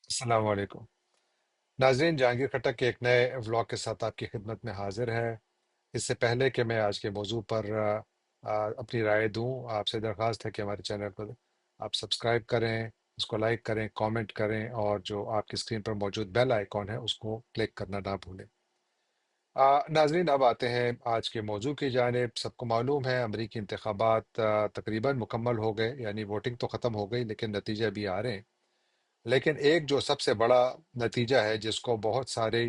السلام علیکم ناظرین، جہانگیر کھٹک کے ایک نئے ولاگ کے ساتھ آپ کی خدمت میں حاضر ہے۔ اس سے پہلے کہ میں آج کے موضوع پر اپنی رائے دوں، آپ سے درخواست ہے کہ ہمارے چینل پر آپ سبسکرائب کریں، اس کو لائک کریں، کامنٹ کریں، اور جو آپ کی اسکرین پر موجود بیل آئیکن ہے اس کو کلک کرنا نہ بھولیں۔ ناظرین، اب آتے ہیں آج کے موضوع کی جانب۔ سب کو معلوم ہے امریکی انتخابات تقریباً مکمل ہو گئے، یعنی ووٹنگ تو ختم ہو گئی لیکن نتیجے بھی آ رہے ہیں۔ لیکن ایک جو سب سے بڑا نتیجہ ہے جس کو بہت سارے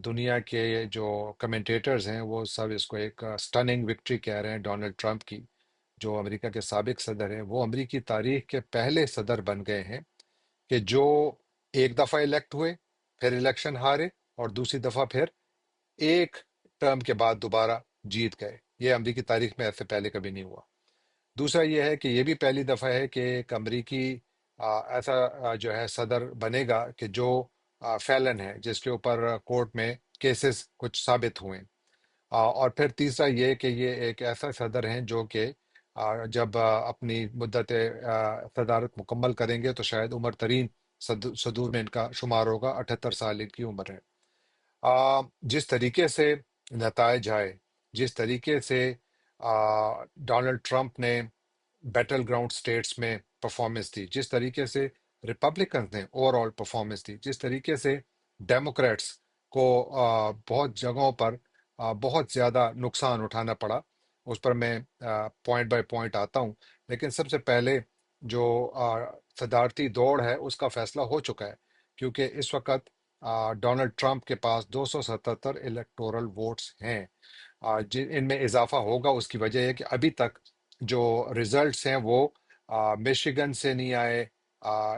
دنیا کے جو کمنٹیٹرز ہیں وہ سب اس کو ایک سٹننگ وکٹری کہہ رہے ہیں ڈونلڈ ٹرمپ کی، جو امریکہ کے سابق صدر ہیں۔ وہ امریکی تاریخ کے پہلے صدر بن گئے ہیں کہ جو ایک دفعہ الیکٹ ہوئے، پھر الیکشن ہارے، اور دوسری دفعہ پھر ایک ٹرم کے بعد دوبارہ جیت گئے۔ یہ امریکی تاریخ میں ایسے پہلے کبھی نہیں ہوا۔ دوسرا یہ ہے کہ یہ بھی پہلی دفعہ ہے کہ ایک امریکی ایسا جو ہے صدر بنے گا کہ جو فیلن ہے، جس کے اوپر کورٹ میں کیسز کچھ ثابت ہوئے ہیں۔ اور پھر تیسرا یہ کہ یہ ایک ایسا صدر ہیں جو کہ جب اپنی مدت صدارت مکمل کریں گے تو شاید عمر ترین صدور میں ان کا شمار ہوگا، 78 سال ان کی عمر ہے۔ جس طریقے سے نتائج آئے، جس طریقے سے ڈونلڈ ٹرمپ نے بیٹل گراؤنڈ سٹیٹس میں پرفارمنس دی، جس طریقے سے ریپبلکنز نے اوور آل پرفارمنس دی، جس طریقے سے ڈیموکریٹس کو بہت جگہوں پر بہت زیادہ نقصان اٹھانا پڑا، اس پر میں پوائنٹ بائی پوائنٹ آتا ہوں۔ لیکن سب سے پہلے جو صدارتی دوڑ ہے اس کا فیصلہ ہو چکا ہے، کیونکہ اس وقت ڈونلڈ ٹرمپ کے پاس 277 الیکٹورل ووٹس ہیں۔ ان میں اضافہ ہوگا، اس کی وجہ ہے کہ ابھی تک جو ریزلٹس ہیں وہ میشیگن سے نہیں آئے،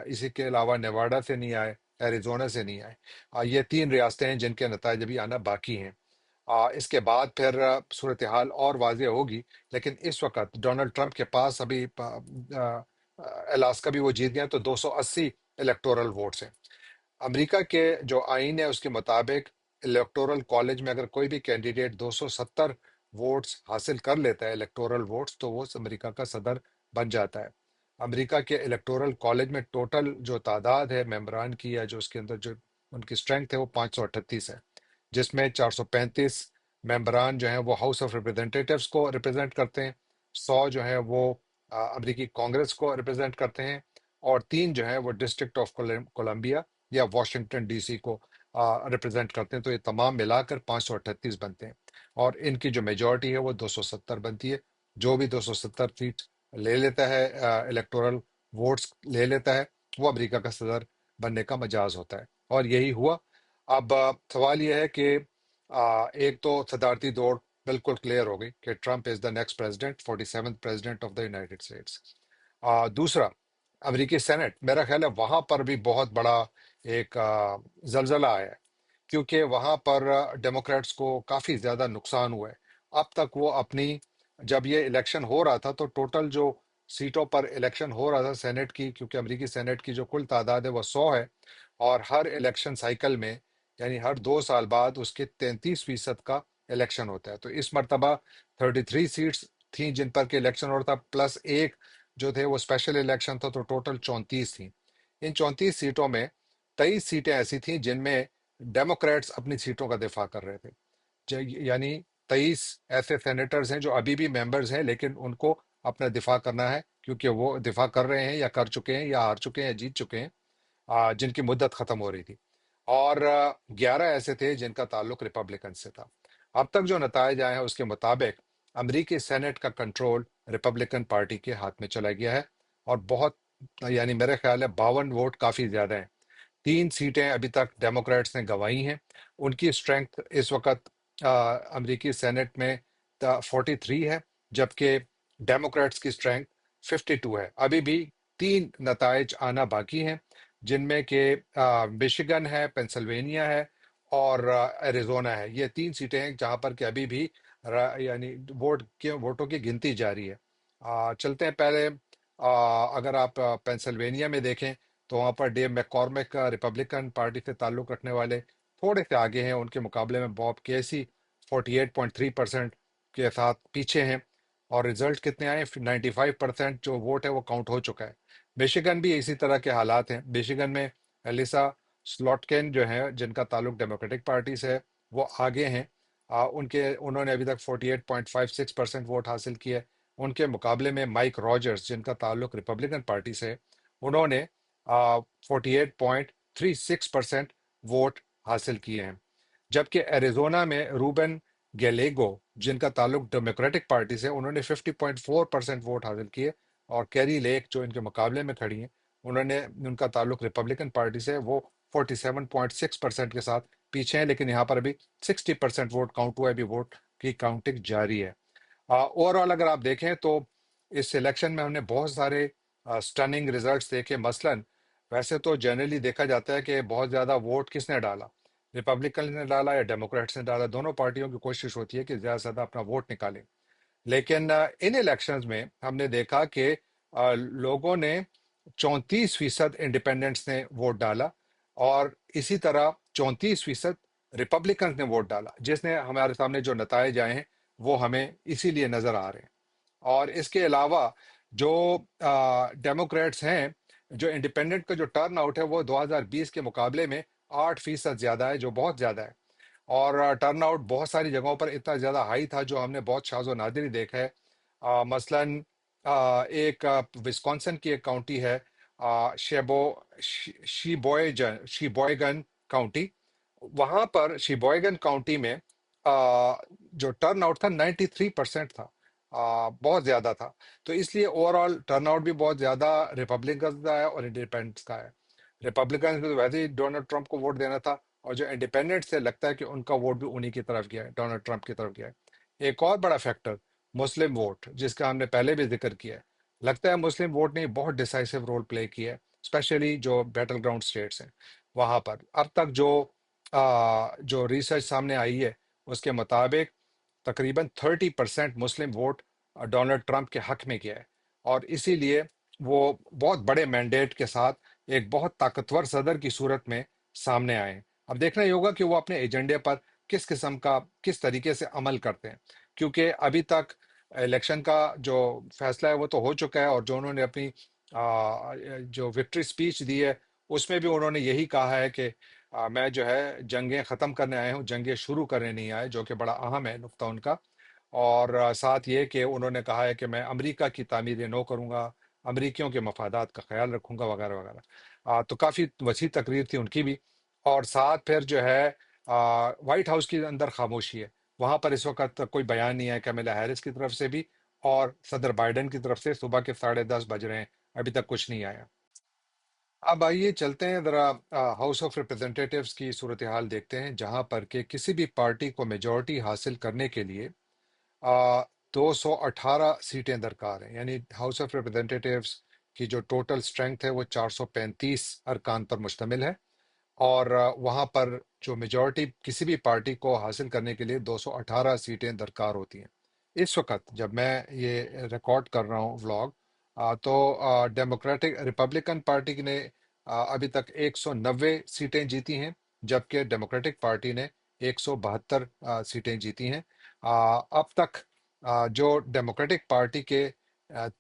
اسی کے علاوہ نیواڈا سے نہیں آئے، ایریزونا سے نہیں آئے۔ یہ تین ریاستیں ہیں جن کے نتائج ابھی آنا باقی ہیں۔ اس کے بعد پھر صورتحال اور واضح ہوگی، لیکن اس وقت ڈونلڈ ٹرمپ کے پاس ابھی الاسکا بھی وہ جیت گئے تو 280 الیکٹورل ووٹس ہیں۔ امریکہ کے جو آئین ہے اس کے مطابق الیکٹورل کالج میں اگر کوئی بھی کینڈیڈیٹ 270 ووٹس حاصل کر لیتا ہے، الیکٹورل ووٹس، تو وہ امریکہ کا صدر بن جاتا ہے۔ امریکہ کے الیکٹورل کالج میں ٹوٹل جو تعداد ہے ممبران کی، یا جو اس کے اندر جو ان کی اسٹرینتھ ہے، وہ 538 ہے، جس میں 435 ممبران جو ہیں وہ ہاؤس آف ریپرزینٹیٹیوز کو ریپرزینٹ کرتے ہیں، 100 جو ہیں وہ امریکی کانگریس کو ریپرزینٹ کرتے ہیں، اور 3 جو ہیں وہ ڈسٹرکٹ آف کولمبیا یا واشنگٹن ڈی سی کو ریپرزینٹ کرتے ہیں۔ تو یہ تمام ملا کر 538 بنتے ہیں، اور ان کی جو میجورٹی ہے وہ 270 بنتی ہے۔ جو بھی 270 سیٹ لے لیتا ہے، الیکٹورل ووٹس لے لیتا ہے، وہ امریکہ کا صدر بننے کا مجاز ہوتا ہے، اور یہی ہوا۔ اب سوال یہ ہے کہ ایک تو صدارتی دوڑ بالکل کلیئر ہو گئی کہ Trump is the next president, 47th president of the United States. دوسرا، امریکی سینٹ، میرا خیال ہے وہاں پر بھی بہت بڑا ایک زلزلہ آیا ہے، کیونکہ وہاں پر ڈیموکریٹس کو کافی زیادہ نقصان ہوا ہے۔ اب تک وہ اپنی، جب یہ الیکشن ہو رہا تھا تو ٹوٹل جو سیٹوں پر الیکشن ہو رہا تھا سینٹ کی، کیونکہ امریکی سینٹ کی جو کل تعداد ہے وہ 100 ہے، اور ہر الیکشن سائیکل میں، یعنی ہر 2 سال بعد اس کے 33% کا الیکشن ہوتا ہے۔ تو اس مرتبہ 33 سیٹس تھیں جن پر کہ الیکشن ہو رہا تھا، پلس ایک جو تھے وہ اسپیشل الیکشن تھا، تو ٹوٹل 34 تھیں۔ ان 34 سیٹوں میں 23 سیٹیں ایسی تھیں جن میں ڈیموکریٹس اپنی سیٹوں کا دفاع کر رہے تھے، یعنی 23 ایسے سینیٹرز ہیں جو ابھی بھی ممبرز ہیں لیکن ان کو اپنا دفاع کرنا ہے، کیونکہ وہ دفاع کر رہے ہیں یا کر چکے ہیں یا ہار چکے ہیں یا جیت چکے ہیں، جن کی مدت ختم ہو رہی تھی، اور 11 ایسے تھے جن کا تعلق ریپبلکن سے تھا۔ اب تک جو نتائج آئے ہیں اس کے مطابق امریکی سینٹ کا کنٹرول ریپبلکن پارٹی کے ہاتھ میں چلا گیا ہے، اور بہت، یعنی میرے خیال ہے 52 ووٹ کافی زیادہ ہیں۔ 3 سیٹیں ابھی تک ڈیموکریٹس نے گنوائی ہیں۔ ان کی اسٹرینگتھ اس وقت امریکی سینٹ میں 43 ہے، جبکہ ڈیموکریٹس کی اسٹرینگتھ 52 ہے۔ ابھی بھی 3 نتائج آنا باقی ہیں، جن میں کہ مشیگن ہے، پینسلوینیا ہے، اور ایریزونا ہے۔ یہ 3 سیٹیں ہیں جہاں پر کہ ابھی بھی یعنی ووٹوں کی گنتی جاری ہے۔ چلتے ہیں پہلے، اگر آپ پینسلوینیا میں دیکھیں تو وہاں پر Dave McCormick Republican party سے تعلق رکھنے والے تھوڑے سے آگے ہیں، ان کے مقابلے میں باب کیسی 48.3% کے ساتھ پیچھے ہیں، اور ریزلٹ کتنے آئے؟ 95% جو ووٹ ہے وہ کاؤنٹ ہو چکا ہے۔ میشیگن بھی اسی طرح کے حالات ہیں۔ میشیگن میں ایلیسا سلوٹکن جو ہیں جن کا تعلق ڈیموکریٹک پارٹی سے ہے، وہ آگے ہیں۔ انہوں نے ابھی تک 48.56% ووٹ حاصل کیے۔ ان کے مقابلے میں مائک راجرز جن کا تعلق ریپبلکن پارٹی سے ہے، انہوں نے 48.36% ووٹ حاصل کیے ہیں۔ جبکہ ایریزونا میں روبن گیلیگو جن کا تعلق ڈیموکریٹک پارٹی سے، انہوں نے 50.4% ووٹ حاصل کیے، اور کیری لیک جو ان کے مقابلے میں کھڑی ہیں، ان کا تعلق ریپبلکن پارٹی سے، وہ 47.6% کے ساتھ پیچھے ہیں، لیکن یہاں پر ابھی 60% ووٹ کاؤنٹ ہوا ہے، ابھی ووٹ کی کاؤنٹنگ جاری ہے۔ اوور آل اگر آپ دیکھیں تو اس الیکشن میں ہم نے بہت سارے سٹننگ ریزلٹس دیکھے۔ مثلا ویسے تو جنرلی دیکھا جاتا ہے کہ بہت زیادہ ووٹ کس نے ڈالا، ریپبلکن نے ڈالا یا ڈیموکریٹس نے ڈالا، دونوں پارٹیوں کی کوشش ہوتی ہے کہ زیادہ سے زیادہ اپنا ووٹ نکالیں۔ لیکن ان الیکشنز میں ہم نے دیکھا کہ لوگوں نے 34% انڈیپینڈنٹس نے ووٹ ڈالا، اور اسی طرح 34% ریپبلکنز نے ووٹ ڈالا، جس نے ہمارے سامنے جو نتائج آئے ہیں وہ ہمیں اسی لیے نظر آ رہے ہیں۔ اور اس کے علاوہ جو ڈیموکریٹس ہیں، جو انڈیپینڈنٹ کا جو ٹرن آؤٹ ہے وہ 2020 کے مقابلے میں 8% زیادہ ہے، جو بہت زیادہ ہے۔ اور ٹرن آؤٹ بہت ساری جگہوں پر اتنا زیادہ ہائی تھا جو ہم نے بہت شاذ و نادر ہی دیکھا ہے۔ مثلاً ایک وسکونسن کی ایک کاؤنٹی ہے، شیبوئیگن کاؤنٹی، وہاں پر شیبوئیگن کاؤنٹی میں جو ٹرن آؤٹ تھا 93% تھا، بہت زیادہ تھا۔ تو اس لیے اوور آل ٹرن آؤٹ بھی بہت زیادہ ریپبلکنز کا ہے اور انڈیپینڈنٹس کا ہے۔ ریپبلکنز میں تو ویسے ہی ڈونلڈ ٹرمپ کو ووٹ دینا تھا، اور جو انڈیپینڈنٹ سے لگتا ہے کہ ان کا ووٹ بھی انہی کی طرف گیا ہے، ڈونلڈ ٹرمپ کی طرف گیا ہے۔ ایک اور بڑا فیکٹر مسلم ووٹ، جس کا ہم نے پہلے بھی ذکر کیا ہے، لگتا ہے مسلم ووٹ نے بہت ڈیسائسو رول پلے کیا ہے، اسپیشلی جو بیٹل گراؤنڈ اسٹیٹس ہیں وہاں پر۔ اب تک جو ریسرچ سامنے آئی ہے اس کے مطابق تقریباً 30% مسلم ووٹ ڈونلڈ ٹرمپ کے حق میں گیا ہے، اور اسی لیے وہ بہت بڑے مینڈیٹ کے ساتھ ایک بہت طاقتور صدر کی صورت میں سامنے آئے ہیں۔ اب دیکھنا یہ ہوگا کہ وہ اپنے ایجنڈے پر کس طریقے سے عمل کرتے ہیں، کیونکہ ابھی تک الیکشن کا جو فیصلہ ہے وہ تو ہو چکا ہے، اور جو انہوں نے اپنی جو وکٹری سپیچ دی ہے اس میں بھی انہوں نے یہی کہا ہے کہ میں جو ہے جنگیں ختم کرنے آئے ہوں، جنگیں شروع کرنے نہیں آئے، جو کہ بڑا اہم ہے نقطہ ان کا۔ اور ساتھ یہ کہ انہوں نے کہا ہے کہ میں امریکہ کی تعمیر نو کروں گا، امریکیوں کے مفادات کا خیال رکھوں گا، وغیرہ وغیرہ۔ تو کافی وسیع تقریر تھی ان کی بھی۔ اور ساتھ پھر جو ہے وائٹ ہاؤس کے اندر خاموشی ہے، وہاں پر اس وقت کوئی بیان نہیں ہے کیملا ہیرس کی طرف سے بھی، اور صدر بائیڈن کی طرف سے صبح کے 10:30 بج رہے ہیں، ابھی تک کچھ نہیں آیا۔ اب آئیے چلتے ہیں ذرا ہاؤس آف ریپرزینٹیٹیوز کی صورتحال دیکھتے ہیں، جہاں پر کہ کسی بھی پارٹی کو میجورٹی حاصل کرنے کے لیے 218 سیٹیں درکار ہیں، یعنی ہاؤس آف ریپرزینٹیٹیوز کی جو ٹوٹل اسٹرینگتھ ہے وہ 435 ارکان پر مشتمل ہے، اور وہاں پر جو میجورٹی کسی بھی پارٹی کو حاصل کرنے کے لیے 218 سیٹیں درکار ہوتی ہیں۔ اس وقت جب میں یہ ریکارڈ کر رہا ہوں ولاگ، تو ڈیموکریٹک ریپبلکن پارٹی نے ابھی تک 190 سیٹیں جیتی ہیں، جبکہ ڈیموکریٹک پارٹی نے 172 سیٹیں جیتی ہیں۔ اب تک جو ڈیموکریٹک پارٹی کے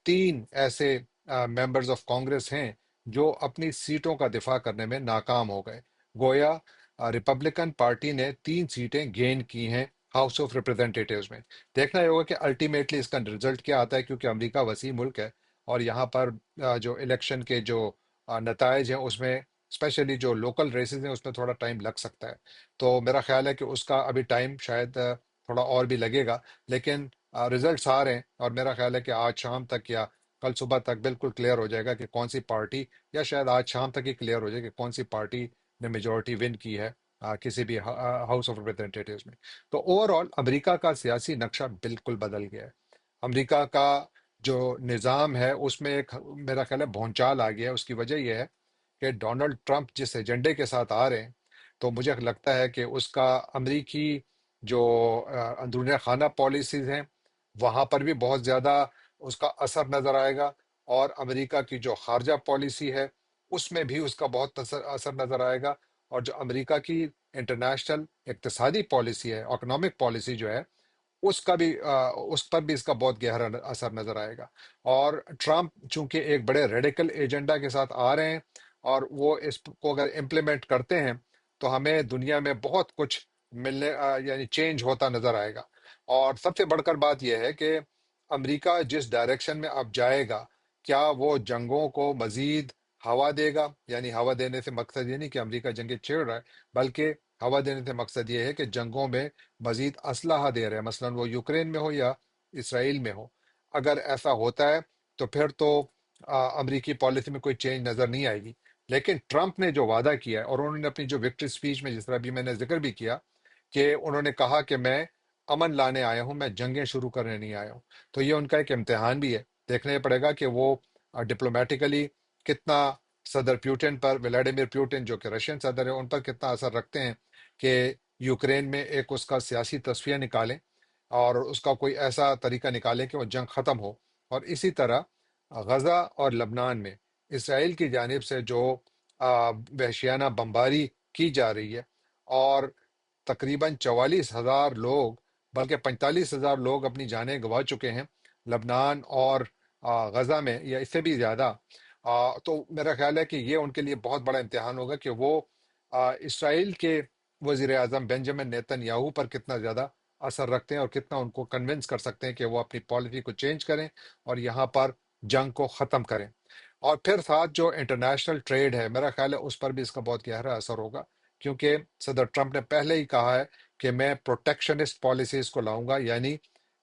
3 ایسے ممبرز آف کانگریس ہیں جو اپنی سیٹوں کا دفاع کرنے میں ناکام ہو گئے، گویا ریپبلکن پارٹی نے 3 سیٹیں گین کی ہیں ہاؤس آف ریپرزینٹیٹیوز میں۔ دیکھنا یہ ہوگا کہ الٹیمیٹلی اس کا رزلٹ کیا آتا ہے، کیونکہ امریکہ وسیع ملک ہے، اور یہاں پر جو الیکشن کے جو نتائج ہیں اس میں اسپیشلی جو لوکل ریسز ہیں اس میں تھوڑا ٹائم لگ سکتا ہے۔ تو میرا خیال ہے کہ اس کا ابھی ٹائم شاید تھوڑا اور بھی لگے گا، لیکن ریزلٹس آ رہے ہیں، اور میرا خیال ہے کہ آج شام تک یا کل صبح تک بالکل کلیئر ہو جائے گا کہ کون سی پارٹی، یا شاید آج شام تک ہی کلیئر ہو جائے کہ کون سی پارٹی نے میجورٹی ون کی ہے کسی بھی ہاؤس آف ریپرزینٹیٹیوز میں۔ تو اوور آل امریکہ کا سیاسی نقشہ بالکل بدل گیا ہے۔ امریکہ کا جو نظام ہے اس میں ایک میرا خیال ہے بھونچال آ گیا ہے۔ اس کی وجہ یہ ہے کہ ڈونلڈ ٹرمپ جس ایجنڈے کے ساتھ آ رہے ہیں، تو مجھے لگتا ہے کہ اس کا امریکی جو اندرون خانہ پالیسیز ہیں وہاں پر بھی بہت زیادہ اس کا اثر نظر آئے گا، اور امریکہ کی جو خارجہ پالیسی ہے اس میں بھی اس کا بہت اثر نظر آئے گا، اور جو امریکہ کی انٹرنیشنل اقتصادی پالیسی ہے، اکنامک پالیسی جو ہے، اس پر بھی اس کا بہت گہرا اثر نظر آئے گا۔ اور ٹرمپ چونکہ ایک بڑے ریڈیکل ایجنڈا کے ساتھ آ رہے ہیں، اور وہ اس کو اگر امپلیمنٹ کرتے ہیں تو ہمیں دنیا میں بہت کچھ یعنی چینج ہوتا نظر آئے گا۔ اور سب سے بڑھ کر بات یہ ہے کہ امریکہ جس ڈائریکشن میں اب جائے گا، کیا وہ جنگوں کو مزید ہوا دے گا؟ یعنی ہوا دینے سے مقصد یہ نہیں کہ امریکہ جنگیں چھیڑ رہا ہے، بلکہ ہوا دینے سے مقصد یہ ہے کہ جنگوں میں مزید اسلحہ دے رہے ہیں، مثلا وہ یوکرین میں ہو یا اسرائیل میں ہو۔ اگر ایسا ہوتا ہے تو پھر تو امریکی پالیسی میں کوئی چینج نظر نہیں آئے گی۔ لیکن ٹرمپ نے جو وعدہ کیا ہے، اور انہوں نے اپنی جو وکٹری اسپیچ میں جس طرح بھی میں نے ذکر بھی کیا کہ انہوں نے کہا کہ میں امن لانے آیا ہوں، میں جنگیں شروع کرنے نہیں آیا ہوں، تو یہ ان کا ایک امتحان بھی ہے۔ دیکھنے پڑے گا کہ وہ ڈپلومیٹیکلی کتنا صدر پیوٹن پر، ولاڈیمیر پیوٹن جو کہ رشین صدر ہے، ان پر کتنا اثر رکھتے ہیں کہ یوکرین میں ایک اس کا سیاسی تصفیہ نکالیں اور اس کا کوئی ایسا طریقہ نکالیں کہ وہ جنگ ختم ہو۔ اور اسی طرح غزہ اور لبنان میں اسرائیل کی جانب سے جو وحشیانہ بمباری کی جا رہی ہے، اور تقریباً 44,000 لوگ، بلکہ 45,000 لوگ اپنی جانیں گنوا چکے ہیں لبنان اور غزہ میں، یا اس سے بھی زیادہ۔ تو میرا خیال ہے کہ یہ ان کے لیے بہت بڑا امتحان ہوگا کہ وہ اسرائیل کے وزیر اعظم بنجامن نیتن یاہو پر کتنا زیادہ اثر رکھتے ہیں اور کتنا ان کو کنونس کر سکتے ہیں کہ وہ اپنی پالیسی کو چینج کریں اور یہاں پر جنگ کو ختم کریں۔ اور پھر ساتھ جو انٹرنیشنل ٹریڈ ہے، میرا خیال ہے اس پر بھی اس کا بہت گہرا اثر ہوگا، کیونکہ صدر ٹرمپ نے پہلے ہی کہا ہے کہ میں پروٹیکشنسٹ پالیسیز کو لاؤں گا، یعنی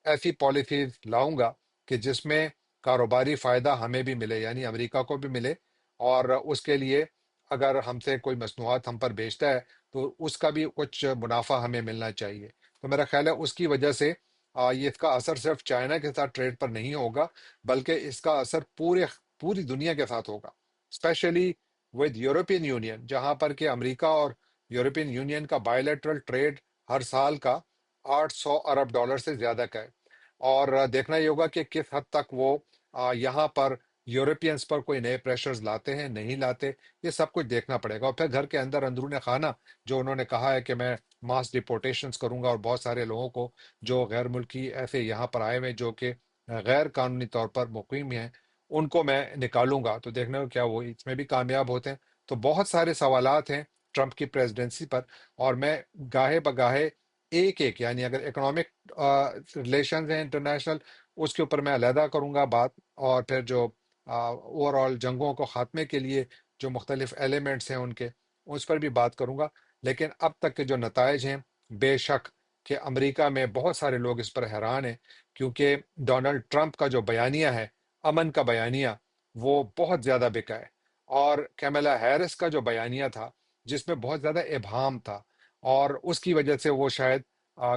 ایسی پالیسیز لاؤں گا کہ جس میں کاروباری فائدہ ہمیں بھی ملے، یعنی امریکہ کو بھی ملے، اور اس کے لیے اگر ہم سے کوئی مصنوعات ہم پر بیچتا ہے تو اس کا بھی کچھ منافع ہمیں ملنا چاہیے۔ تو میرا خیال ہے اس کی وجہ سے یہ اس کا اثر صرف چائنا کے ساتھ ٹریڈ پر نہیں ہوگا، بلکہ اس کا اثر پوری دنیا کے ساتھ ہوگا، اسپیشلی ود یورپین یونین، جہاں پر کہ امریکہ اور یورپین یونین کا بائیلیٹرل ٹریڈ ہر سال کا 800 ارب ڈالر سے زیادہ کا ہے۔ اور دیکھنا یہ ہوگا کہ کس حد تک وہ یہاں پر یورپینز پر کوئی نئے پریشرز لاتے ہیں نہیں لاتے، یہ سب کچھ دیکھنا پڑے گا۔ اور پھر گھر کے اندر اندرون خانہ جو انہوں نے کہا ہے کہ میں ماس ڈپورٹیشنز کروں گا اور بہت سارے لوگوں کو جو غیر ملکی ایسے یہاں پر آئے ہوئے جو کہ غیر قانونی طور پر مقیم ہیں، ان کو میں نکالوں گا، تو دیکھنا ہو کیا وہ اس میں بھی کامیاب ہوتے ہیں۔ تو بہت سارے سوالات ہیں ٹرمپ کی پریزیڈنسی پر، اور میں گاہے بگاہے ایک یعنی اگر اکنامک ریلیشنز ہیں انٹرنیشنل، اس کے اوپر میں علیحدہ کروں گا بات، اور پھر جو اوور آل جنگوں کو خاتمے کے لیے جو مختلف ایلیمنٹس ہیں ان کے، اس پر بھی بات کروں گا۔ لیکن اب تک کے جو نتائج ہیں، بے شک کہ امریکہ میں بہت سارے لوگ اس پر حیران ہیں، کیونکہ ڈونلڈ ٹرمپ کا جو بیانیہ ہے، امن کا بیانیہ، وہ بہت زیادہ بکا ہے۔ اور کیملا ہیرس کا جو بیانیہ تھا جس میں بہت زیادہ ابہام تھا، اور اس کی وجہ سے وہ شاید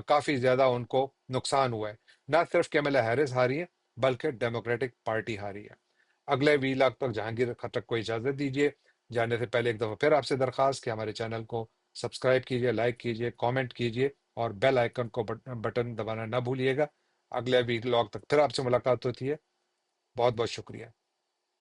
کافی زیادہ ان کو نقصان ہوا ہے۔ نہ صرف کیملا ہیرس ہاری ہے، بلکہ ڈیموکریٹک پارٹی ہاری ہے۔ اگلے ویلاگ تک جہانگیر خٹک کو اجازت دیجیے۔ جانے سے پہلے ایک دفعہ پھر آپ سے درخواست کہ ہمارے چینل کو سبسکرائب کیجیے، لائک کیجیے، کامنٹ کیجیے، اور بیل آئیکن کو بٹن دبانا نہ بھولیے گا۔ اگلے ویلاگ تک پھر آپ سے ملاقات ہوتی ہے۔ بہت بہت شکریہ۔